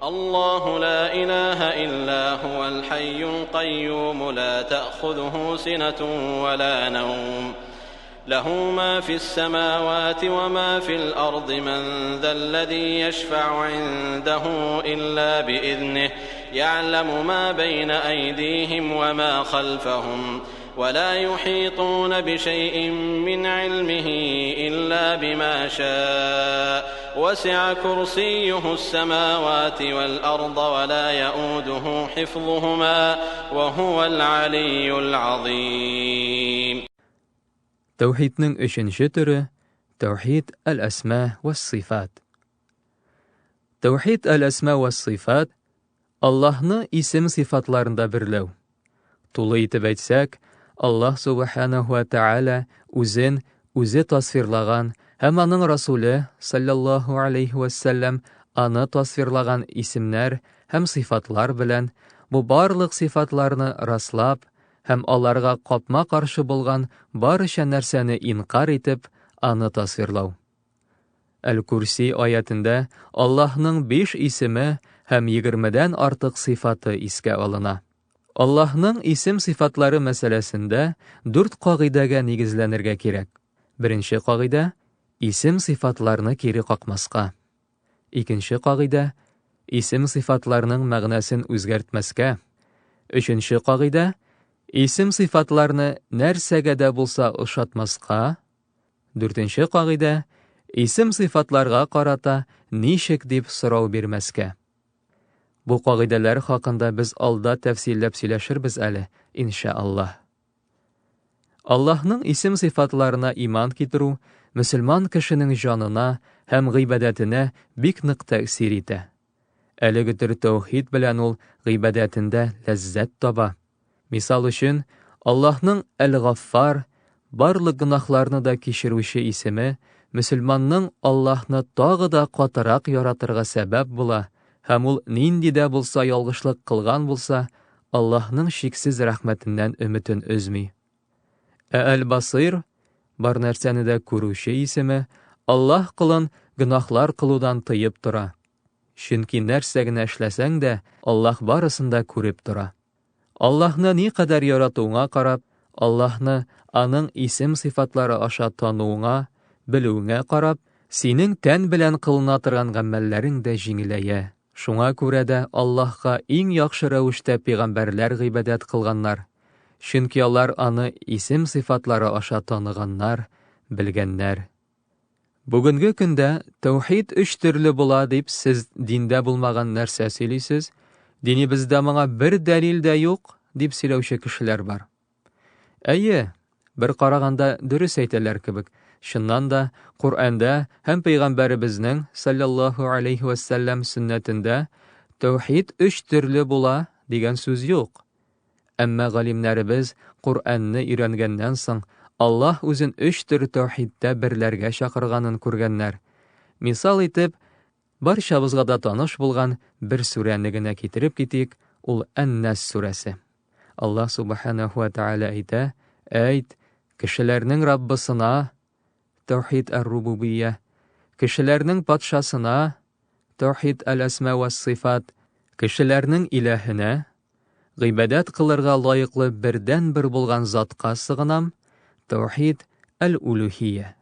الله لا إله إلا هو الحي القيوم لا تأخذه سنة ولا نوم له ما في السماوات وما في الأرض من ذا الذي يشفع عنده إلا بإذنه يعلم ما بين أيديهم وما خلفهم ولا يحيطون بشيء من علمه إلا بما شاء وسع كرسيه السماوات والأرض ولا يؤوده حفظهما وهو العلي العظيم. Тәүхиднең өченче төре — Тәүхид әл-әсма ва сифат. Тәүхид әл-әсма ва сифат — Аллаһны исем-сифатларында берләү. Тулы итеп әйтсәк, Аллаһ субханаһу ва тааля үзен үзе тасвирлаган һәм аның Расулы саллаллаһу алейхи ва саллям аны тасвирлаган исемнәр һәм сифатлар белән бу барлык сифатларны раслап һәм аларга капма каршы булган барыча нәрсәне инкар итеп, аны тасвирлау. Әл-Курси аятында Аллаһның 5 исеме һәм 20дән артык сифаты искә алына. Аллаһның исем-сифатлары мәсьәләсендә 4 кагыйдәгә нигезләнергә кирәк. Беренче кагыйдә — исем-сифатларны кире какмаска. Икенче кагыйдә — исем-сифатларның мәгънәсен үзгәртмәскә. Өченче кагыйдә — исем-сифатларны нәрсәгә дә булса ошатмаска. Дүртенче кагыйдә — исем-сифатларга карата ничек дип сорау бирмәскә. Бу кагыйдәләр хакында без алда тәфсилләп сөйләшербез әле, иншааллаһ. Аллаһның исем-сифатларына иман китерү мөселман кешенең җанына һәм гыйбадәтенә бик нык тәэсир итә. Әлеге төр тәүхид белән ул гыйбадәтендә ләззәт таба. Мисал өчен, Аллаһның Әл-Гаффар, барлык гөнаһларны да кичерүче исеме мөселманның Аллаһны тагы да катырак яратырга сәбәп була, һәм ул нинди дә булса ялгышлык кылган булса, Аллаһның шиксез рәхмәтеннән өмөтен өзми. Әл-Басир, бар нәрсәне дә күрүче исеме, Аллаһ кылын гөнаһлар кылудан тыйып тора. Чөнки нәрсә генә эшләсәң дә, Аллаһ барысын да күреп тора. Аллаһны ни кадәр яратуыңа карап, Аллаһны аның исем-сифатлары аша тануыңа, белүеңә карап, синең тән белән кылына торган гамәлләрең дә җиңеләя. Шуңа күрә дә Аллаһка иң яхшы рәвештә пәйгамбәрләр гыйбадәт кылганнар. Чөнки алар аны исем-сифатлары аша таныганнар, белгәннәр. Бүгенге көндә тәүхид 3 төрле була дип сез диндә булмаган нәрсә сөйлисез, динебездә моңа бер дәлил дә юк дип сөйләүче кешеләр бар. Әйе, бер караганда дөрес әйтәләр кебек. Шуннан да Куръанда һәм пәйгамбәребезнең саллаллаһу алейхи ва саллям сөннәтендә тәүхид 3 төрле була дигән сүз юк. Әмма галимнәребез Куръанны өйрәнгәннән соң Аллаһ үзен 3 төр тәүхидтә берләргә чакырганын күргәннәр. Мисал итеп, барчабызга да таныш булган бер сүрәне генә китереп китик, ул Ан-Нас сүрәсе. Аллаһ субханаһу ва тааля әйтә: "Әйт, кешеләрнең Раббысына, тәүхид ар-рубубия, кешеләрнең патшасына, тәүхид әл-әсма ва сифат, кешеләрнең илаһенә, гыйбадәт кылырга лаеклы бердән-бер булган затка сыгынам, тәүхид әл-улухия."